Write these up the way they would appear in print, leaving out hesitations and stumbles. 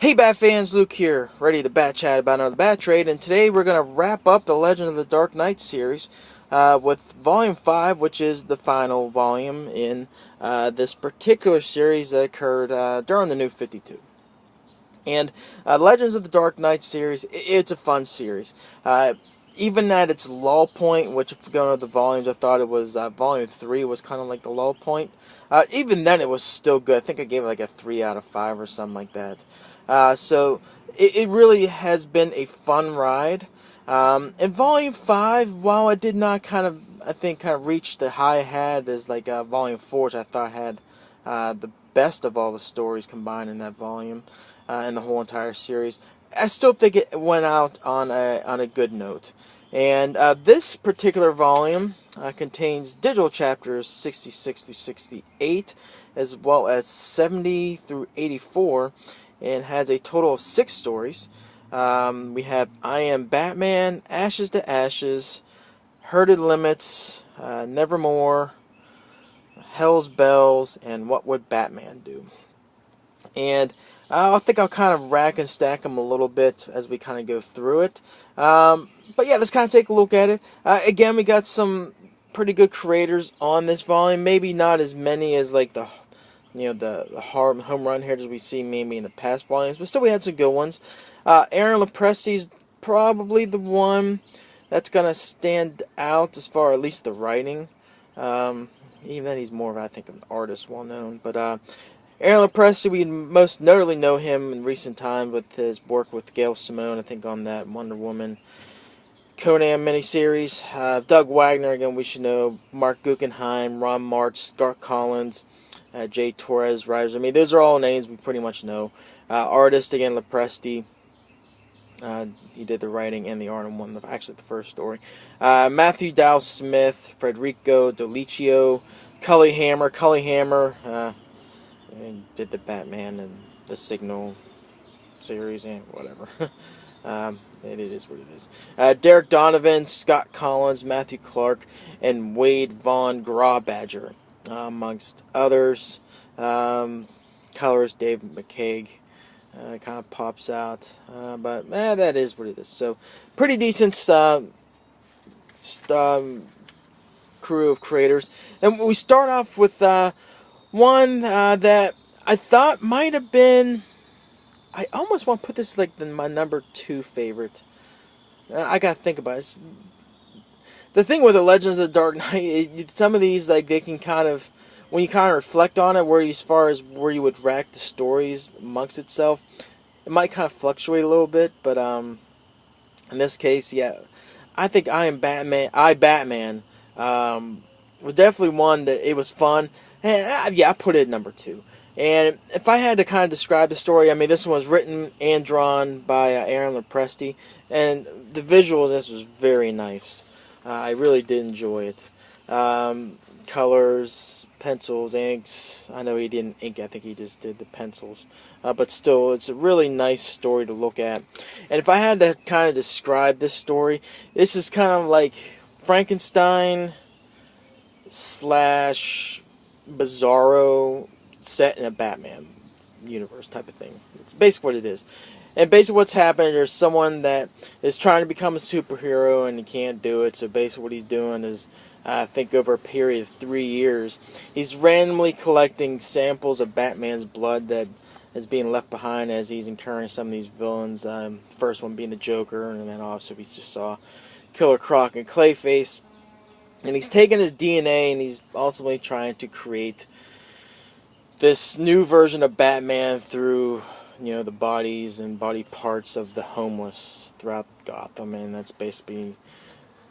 Hey Bat fans, Luke here, ready to bat chat about another bat trade, and today we're going to wrap up the Legend of the Dark Knight series with Volume 5, which is the final volume in this particular series that occurred during the New 52. And Legends of the Dark Knight series, it's a fun series. Even at its lull point, which if we go into the volumes, I thought it was Volume 3 was kind of like the lull point. Even then, it was still good. I think I gave it like a 3 out of 5 or something like that. So it really has been a fun ride. In Volume 5, while it did not I think, reach the high I had as like Volume 4, which I thought had the best of all the stories combined in that volume, in the whole entire series, I still think it went out on a good note. And this particular volume contains digital chapters 66 through 68, as well as 70 through 84, and has a total of 6 stories. We have I Am Batman, Ashes to Ashes, Herded Limits, Nevermore, Hell's Bells, and What Would Batman Do? And I think I'll kind of rack and stack them a little bit as we kind of go through it. But yeah, let's kind of take a look at it. Again, we got some pretty good creators on this volume. Maybe not as many as like the home run hitters we see maybe in the past volumes, but still we had some good ones. Aaron Lopresti's probably the one that's gonna stand out as far at least the writing. Even then, he's more of, I think, an artist, well known. But Aaron Lopresti, we most notably know him in recent times with his work with Gail Simone, I think, on that Wonder Woman Conan miniseries. Doug Wagner, again, we should know. Mark Guggenheim, Ron March, Scott Collins, Jay Torres, writers. I mean, those are all names we pretty much know. Artist, again, Lopresti. He did the writing and the art on one, actually the first story. Matthew Dow Smith, Federico Delicio, Cully Hammer. Did the Batman and the Signal series and whatever. It is what it is. Derek Donovan, Scott Collins, Matthew Clark, and Wade Vaughn Grawbadger, amongst others. Colorist Dave McCaig. Kind of pops out, but that is what it is. So, pretty decent crew of creators. And we start off with one that I thought might have been. I almost want to put this like my number 2 favorite. I gotta think about it. The thing with the Legends of the Dark Knight, some of these like they can kind of. When you kind of reflect on it, as far as where you would rack the stories amongst itself, it might kind of fluctuate a little bit. But in this case, yeah, I think I Am Batman. Batman was definitely one that it was fun, and I put it at number 2. And if I had to kind of describe the story, I mean, this one was written and drawn by Aaron Lopresti, and the visual of this was very nice. I really did enjoy it. Colors, pencils, inks. I know he didn't ink, I think he just did the pencils. But still, it's a really nice story to look at. And if I had to kind of describe this story, this is kind of like Frankenstein / Bizarro set in a Batman universe type of thing. It's basically what it is. And basically what's happening, there's someone that is trying to become a superhero and he can't do it. So basically what he's doing is, I think over a period of 3 years, he's randomly collecting samples of Batman's blood that is being left behind as he's incurring some of these villains. First one being the Joker, and then also we just saw Killer Croc and Clayface. And he's taking his DNA and he's ultimately trying to create this new version of Batman through the bodies and body parts of the homeless throughout Gotham, and that's basically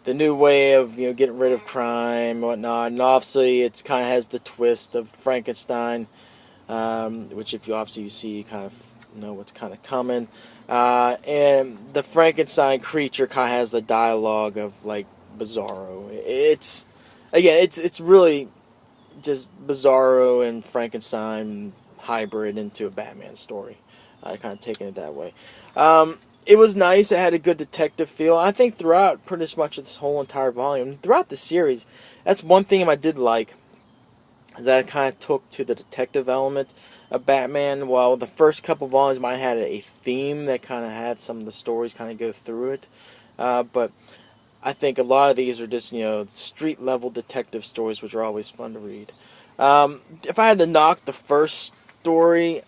the new way of getting rid of crime and whatnot. And obviously it kind of has the twist of Frankenstein, which if you see, you kind of know what's kind of coming. And the Frankenstein creature kind of has the dialogue of like Bizarro. It's really just Bizarro and Frankenstein hybrid into a Batman story. I kind of taken it that way. It was nice. It had a good detective feel. I think throughout pretty much this whole entire volume, throughout the series, that's one thing I did like. that kind of took to the detective element of Batman. While the first couple volumes might have had a theme that kind of had some of the stories kind of go through it, but I think a lot of these are just, street level detective stories, which are always fun to read. If I had to knock the first story,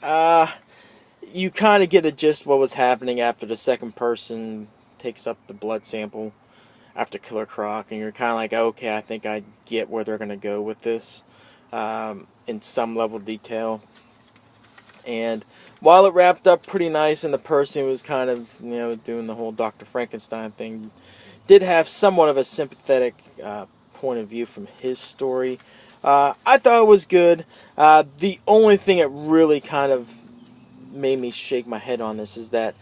you kind of get a gist of what was happening after the second person takes up the blood sample after Killer Croc, and you're kind of like, okay, I think I get where they're going to go with this in some level of detail. And while it wrapped up pretty nice, and the person who was kind of, doing the whole Dr. Frankenstein thing did have somewhat of a sympathetic point of view from his story, I thought it was good. The only thing that really kind of made me shake my head on this is that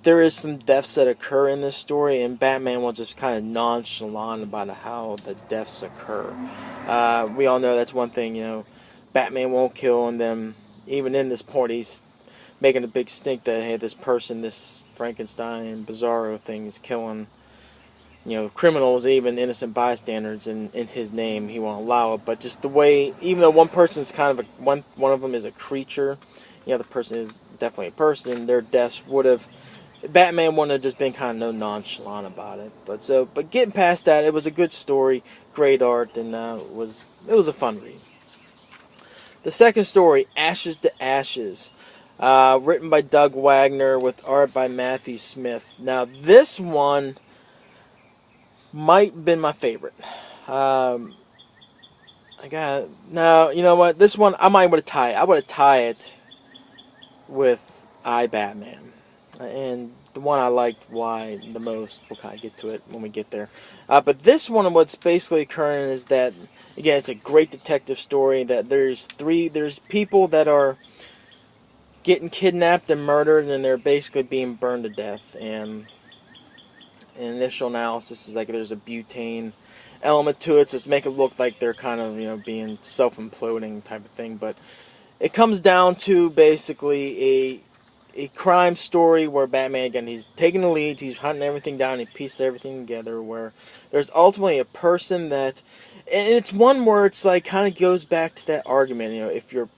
there is some deaths that occur in this story, and Batman was just kind of nonchalant about how the deaths occur. We all know that's one thing, Batman won't kill, and then even in this point, he's making a big stink that, hey, this person, this Frankenstein Bizarro thing is killing, criminals, even innocent bystanders, in his name. He won't allow it. But just the way, even though one person's kind of one of them is a creature, the other person is definitely a person, their deaths would have, Batman wouldn't have just been kind of no nonchalant about it. But getting past that, it was a good story, great art, and it was a fun read. The second story, Ashes to Ashes, written by Doug Wagner with art by Matthew Smith. Now this one might have been my favorite. You know what? This one I might would have tied. I would have tied it with Batman, and the one I liked why the most. We'll kind of get to it when we get there. But this one, what's basically occurring is that, again, it's a great detective story. That there's people that are getting kidnapped and murdered, and they're basically being burned to death. And initial analysis is like there's a butane element to it, so it's make it look like they're kind of being self-imploding type of thing. But it comes down to basically a crime story where Batman, again, he's taking the leads, he's hunting everything down, he pieces everything together, where there's ultimately a person that, and it's one where it's like kind of goes back to that argument, if you're,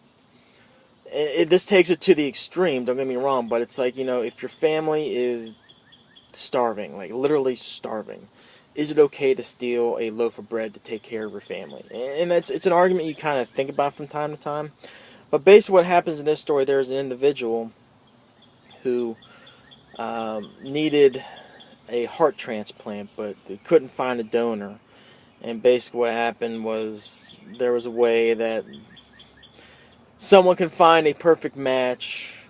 this takes it to the extreme, don't get me wrong, but it's like, if your family is starving, like literally starving, is it okay to steal a loaf of bread to take care of your family? And it's an argument you kind of think about from time to time. But basically what happens in this story, there's an individual who needed a heart transplant, but they couldn't find a donor. And basically what happened was there was a way that someone can find a perfect match,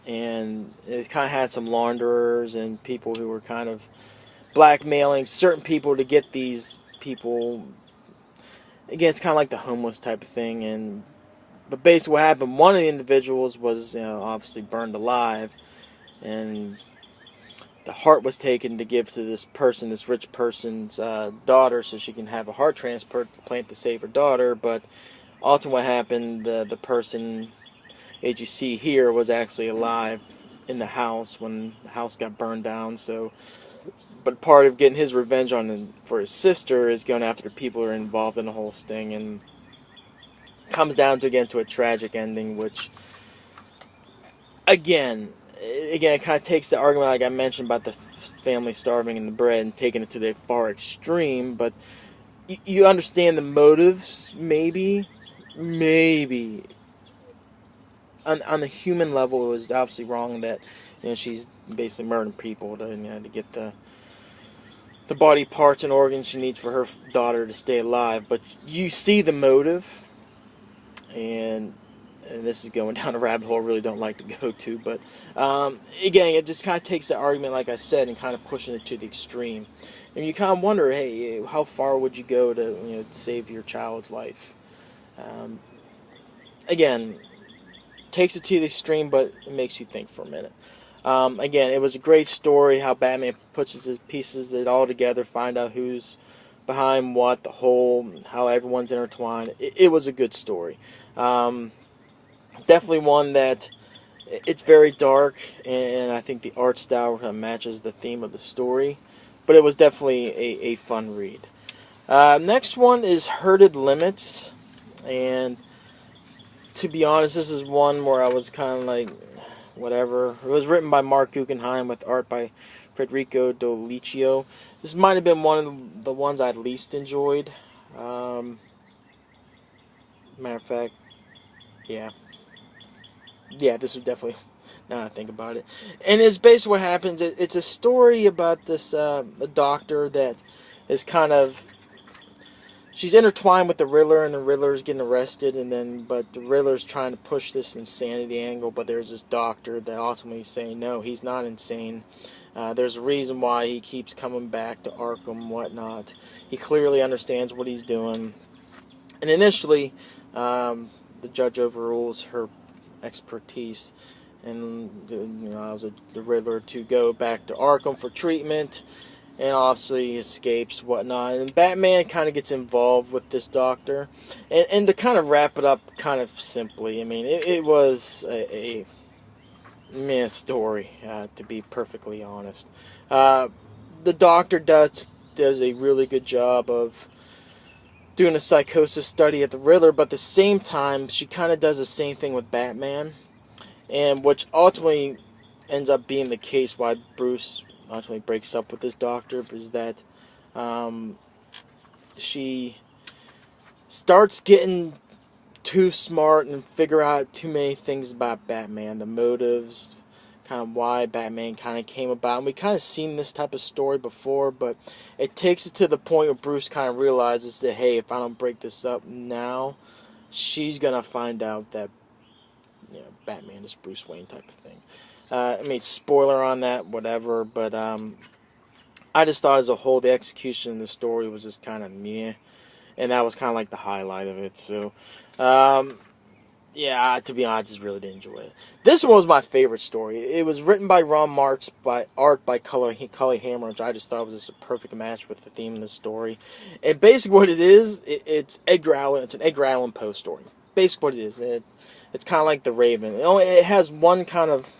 and it kind of had some launderers and people who were kind of blackmailing certain people to get these people. Again, it's kind of like the homeless type of thing. But basically what happened, one of the individuals was obviously burned alive, and the heart was taken to give to this person, this rich person's daughter, so she can have a heart transplant to save her daughter. But ultimately what happened, the person that you see here was actually alive in the house when the house got burned down. But part of getting his revenge for his sister is going after the people who are involved in the whole thing, and comes down to a tragic ending, which again, it kind of takes the argument like I mentioned about the family starving and the bread and taking it to the far extreme. But you understand the motives, maybe on the human level, it was obviously wrong that she's basically murdering people to get the body parts and organs she needs for her daughter to stay alive. But you see the motive, and this is going down a rabbit hole I really don't like to go to, but again, it just kind of takes the argument, like I said, and kind of pushing it to the extreme. And you kind of wonder, hey, how far would you go to save your child's life? Again, takes it to the extreme, but it makes you think for a minute. Again, it was a great story, how Batman puts his pieces it all together, find out who's behind what, the whole, how everyone's intertwined. It was a good story. Definitely one that it's very dark, and I think the art style matches the theme of the story, but it was definitely a fun read. Next one is Herded Limits, and to be honest, this is one where I was kind of like, whatever. It was written by Mark Guggenheim with art by Federico Dolicio. This might have been one of the ones I least enjoyed. Matter of fact, yeah. Yeah, this was definitely, now I think about it. And it's basically what happens. It's a story about this a doctor that is kind of, she's intertwined with the Riddler, and the Riddler's getting arrested, and then but the Riddler's trying to push this insanity angle, but there's this doctor that ultimately is saying no, he's not insane. There's a reason why he keeps coming back to Arkham, whatnot. He clearly understands what he's doing, and initially, the judge overrules her expertise and allows the Riddler to go back to Arkham for treatment, and obviously escapes, whatnot. And Batman kind of gets involved with this doctor. And to kind of wrap it up kind of simply, I mean, it was a meh story, to be perfectly honest. The doctor does a really good job of doing a psychosis study at the Riddler, but at the same time, she kind of does the same thing with Batman, and which ultimately ends up being the case why Bruce ultimately breaks up with this doctor, is that she starts getting too smart and figure out too many things about Batman, the motives, kind of why Batman kind of came about. And we kind of seen this type of story before, but it takes it to the point where Bruce kind of realizes that, hey, if I don't break this up now, she's gonna find out that Batman is Bruce Wayne, type of thing. I mean, spoiler on that, whatever, but I just thought as a whole the execution of the story was just kind of meh, and that was kind of like the highlight of it. So yeah, to be honest, I just really did enjoy it. This one was my favorite story. It was written by Ron Marks, by art by Cully Hammer, which I just thought was just a perfect match with the theme of the story. And basically what it is, it's Edgar Allan. It's an Edgar Allan Poe story. Basically what it is, it's kind of like The Raven. It has one kind of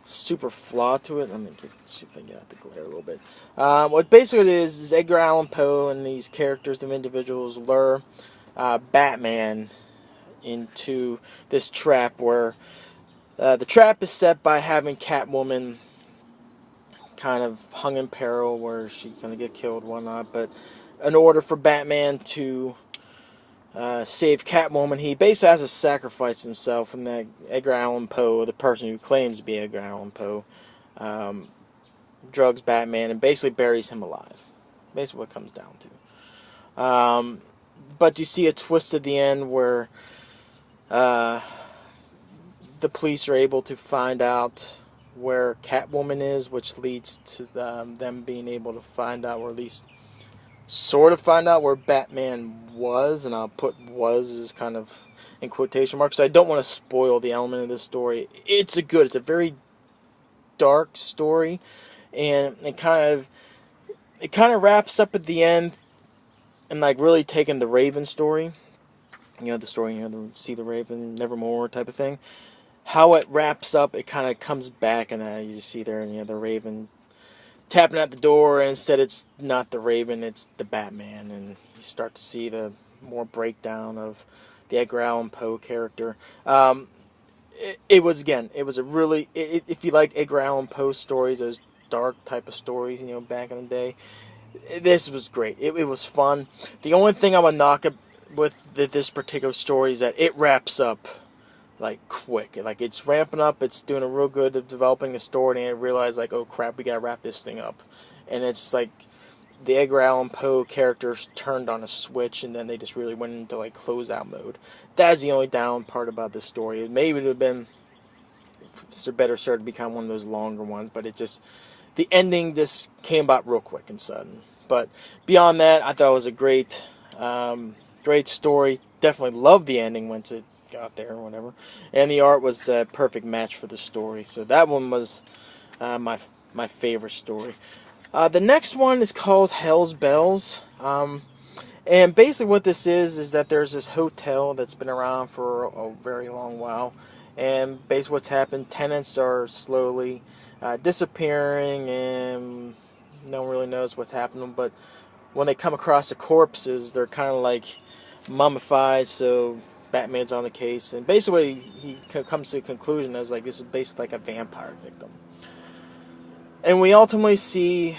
super flaw to it. Let me see if I can get out the glare a little bit. What basically it is Edgar Allan Poe and these characters of individuals lure Batman into this trap where the trap is set by having Catwoman kind of hung in peril where she's going to get killed, whatnot. But in order for Batman to save Catwoman, he basically has to sacrifice himself, and that Edgar Allan Poe, the person who claims to be Edgar Allan Poe, drugs Batman and basically buries him alive. Basically what it comes down to. But you see a twist at the end where the police are able to find out where Catwoman is, which leads to them being able to find out, or at least sort of find out where Batman was, and I'll put "was" as kind of in quotation marks. I don't want to spoil the element of this story. It's a very dark story, and it kind of wraps up at the end, and like really taking the Raven story, the story, the See the Raven, Nevermore type of thing. How it wraps up, it kind of comes back, and you see there, the Raven tapping at the door, and instead it's not the Raven, it's the Batman, and you start to see the more breakdown of the Edgar Allan Poe character. It was a really, if you like Edgar Allan Poe stories, those dark type of stories, back in the day, this was great. It was fun. The only thing I would knock with this particular story is that it wraps up like quick. Like it's ramping up, it's doing a real good of developing the story, and I realize like, oh crap, we gotta wrap this thing up. And it's like the Edgar Allan Poe characters turned on a switch, and then they just really went into like closeout mode. That's the only down part about this story. Maybe it would have been better served to become one of those longer ones, but the ending just came about real quick and sudden. But beyond that, I thought it was a great story. Definitely loved the ending once it got there or whatever, and the art was a perfect match for the story. So that one was my favorite story. The next one is called Hell's Bells, and basically what this is that there's this hotel that's been around for a very long while, and basically what's happened, tenants are slowly disappearing, and no one really knows what's happening. But when they come across the corpses, they're kind of like mummified, so Batman's on the case, and basically he comes to the conclusion as like this is basically like a vampire victim. And we ultimately see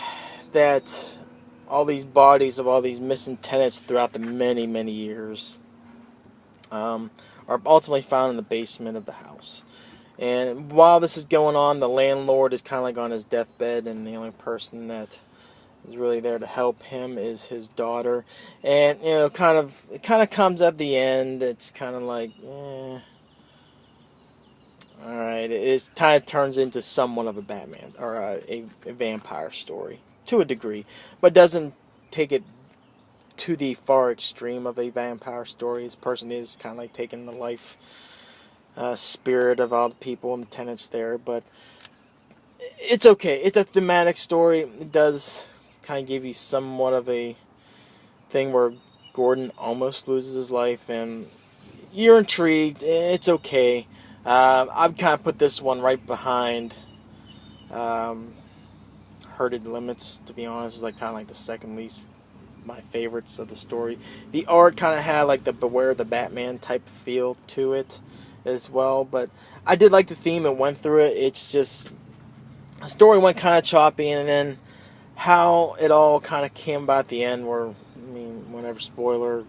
that all these bodies of all these missing tenants throughout the many, many years are ultimately found in the basement of the house. And while this is going on, the landlord is kind of like on his deathbed, and the only person that is really there to help him is his daughter. And it kind of comes at the end. It's kind of like, all right. It kind of turns into somewhat of a Batman or a vampire story to a degree, but doesn't take it to the far extreme of a vampire story. This person is kind of like taking the life spirit of all the people and the tenants there, but it's okay. It's a thematic story. It does kind of give you somewhat of a thing where Gordon almost loses his life, and you're intrigued. It's okay. I've kind of put this one right behind Herded Limits, to be honest. It's like kind of like the second least my favorites of the story. The art kind of had like the Beware the Batman type feel to it as well, but I did like the theme and went through it. It's just the story went kind of choppy, and then how it all kind of came about at the end where, I mean, whatever, spoiler,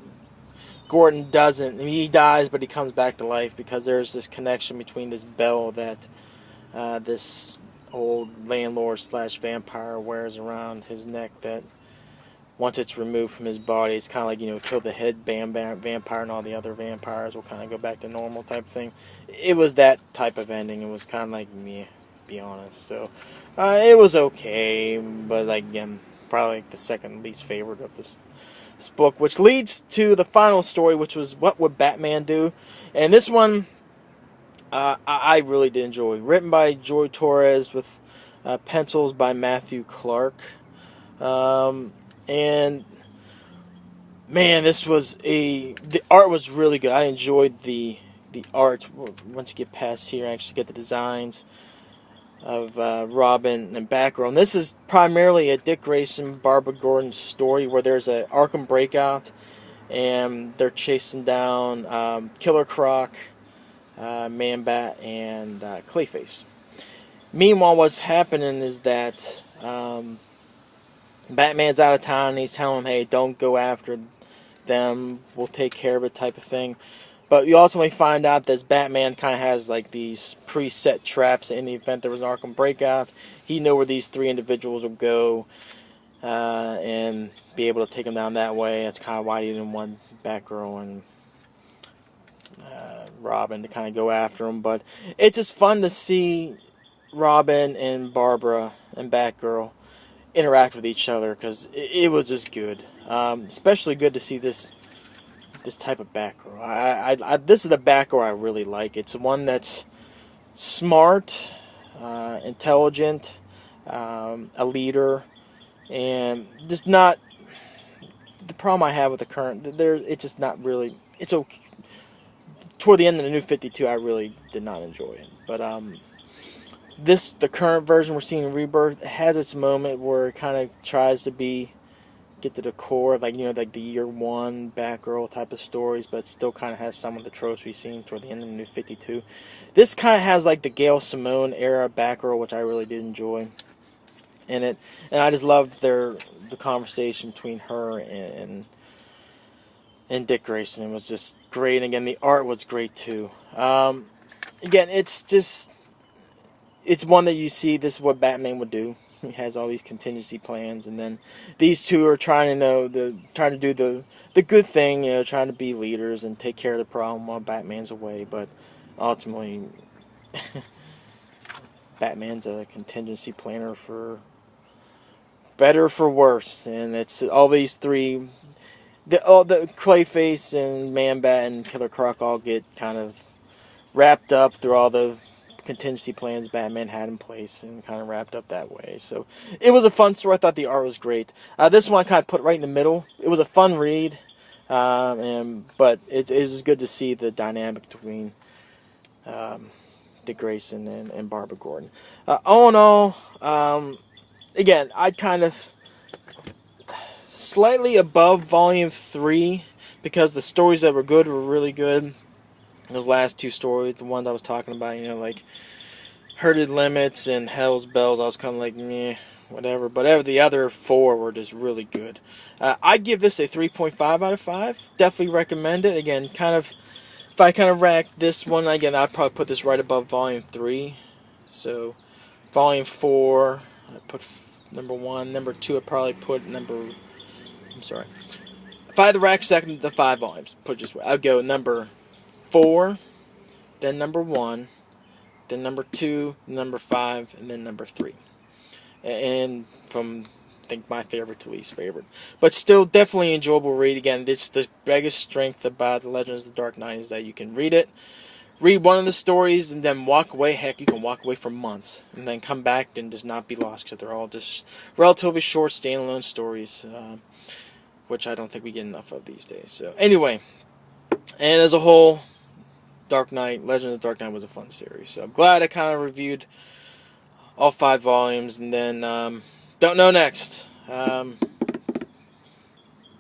Gordon doesn't, he dies, but he comes back to life because there's this connection between this bell that this old landlord slash vampire wears around his neck that once it's removed from his body, it's kind of like, kill the head vampire and all the other vampires will kind of go back to normal type thing. It was that type of ending. It was kind of like, meh, be honest. So, it was okay, but like, again, probably the second least favorite of this book, which leads to the final story, which was What Would Batman Do? And this one, I really did enjoy. Written by Joy Torres with pencils by Matthew Clark. And man, the art was really good. I enjoyed the art. Once you get past here, I actually get the designs of Robin and Batgirl. And this is primarily a Dick Grayson, Barbara Gordon story where there's an Arkham breakout, and they're chasing down Killer Croc, Man-Bat, and Clayface. Meanwhile, what's happening is that Batman's out of town, and he's telling him, hey, don't go after them, we'll take care of it type of thing. But you ultimately find out that Batman kind of has like these preset traps in the event there was an Arkham breakout. He knew where these three individuals would go and be able to take them down that way. That's kind of why he didn't want Batgirl and Robin to kind of go after him. But it's just fun to see Robin and Barbara and Batgirl interact with each other, because it was just good. Especially good to see this type of Batgirl. This is the Batgirl I really like. It's one that's smart, intelligent, a leader, and just not the problem I have with the current. It's just not really. It's okay. Toward the end of the New 52, I really did not enjoy it, but the current version we're seeing in Rebirth has its moment where it kind of tries to get to the core, like like the year one Batgirl type of stories, but it still kind of has some of the tropes we've seen toward the end of the New 52. This kind of has like the Gail Simone era Batgirl, which I really did enjoy in it, and I just loved the conversation between her and Dick Grayson. It was just great, and again, the art was great too. Again, it's one that you see, this is what Batman would do. He has all these contingency plans, and then these two are trying to do the good thing, trying to be leaders and take care of the problem while Batman's away. But ultimately, Batman's a contingency planner for better or for worse, and it's all these three, the Clayface and Man-Bat and Killer Croc all get kind of wrapped up through all the contingency plans Batman had in place, and kind of wrapped up that way. So it was a fun story. I thought the art was great. This one I kind of put right in the middle. It was a fun read, but it was good to see the dynamic between Dick Grayson and Barbara Gordon. All in all, again, I'd kind of slightly above Volume 3 because the stories that were good were really good. Those last two stories, the ones I was talking about, like Herded Limits and Hell's Bells, I was kind of like, meh, whatever. But the other four were just really good. I'd give this a 3.5 out of 5. Definitely recommend it. Again, if I kind of rack this one, again, I'd probably put this right above Volume 3. So, Volume 4, I'd put number 1. Number 2, I'd probably put I'm sorry. If I had to rack second the 5 volumes, put it this way, I'd go number 4, then number 1, then number 2, number 5, and then number 3. And from, I think, my favorite to least favorite. But still, definitely enjoyable read. Again, it's the biggest strength about The Legends of the Dark Knight is that you can read one of the stories, and then walk away. Heck, you can walk away for months, and then come back and just not be lost, because they're all just relatively short, standalone stories, which I don't think we get enough of these days. So, anyway, and as a whole, Dark Knight, Legends of the Dark Knight was a fun series. So I'm glad I kind of reviewed all 5 volumes, and then don't know next.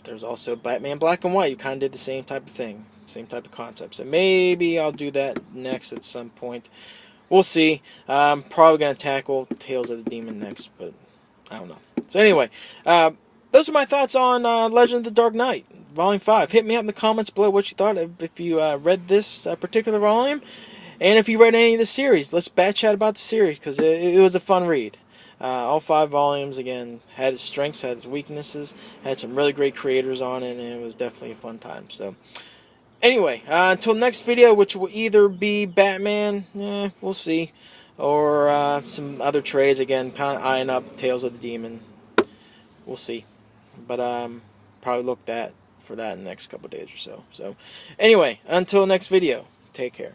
There's also Batman Black and White. You kind of did the same type of thing, same type of concept. So maybe I'll do that next at some point. We'll see. I'm probably going to tackle Tales of the Demon next, but I don't know. So anyway, those are my thoughts on Legend of the Dark Knight, Volume 5. Hit me up in the comments below what you thought, if you read this particular volume, and if you read any of the series. Let's chat about the series, because it was a fun read. All 5 volumes, again, had its strengths, had its weaknesses, had some really great creators on it, and it was definitely a fun time. So, anyway, until next video, which will either be Batman, we'll see, or some other trades, again, kind of eyeing up Tales of the Demon. We'll see. But probably look for that in the next couple days or so. So, anyway, until next video, take care.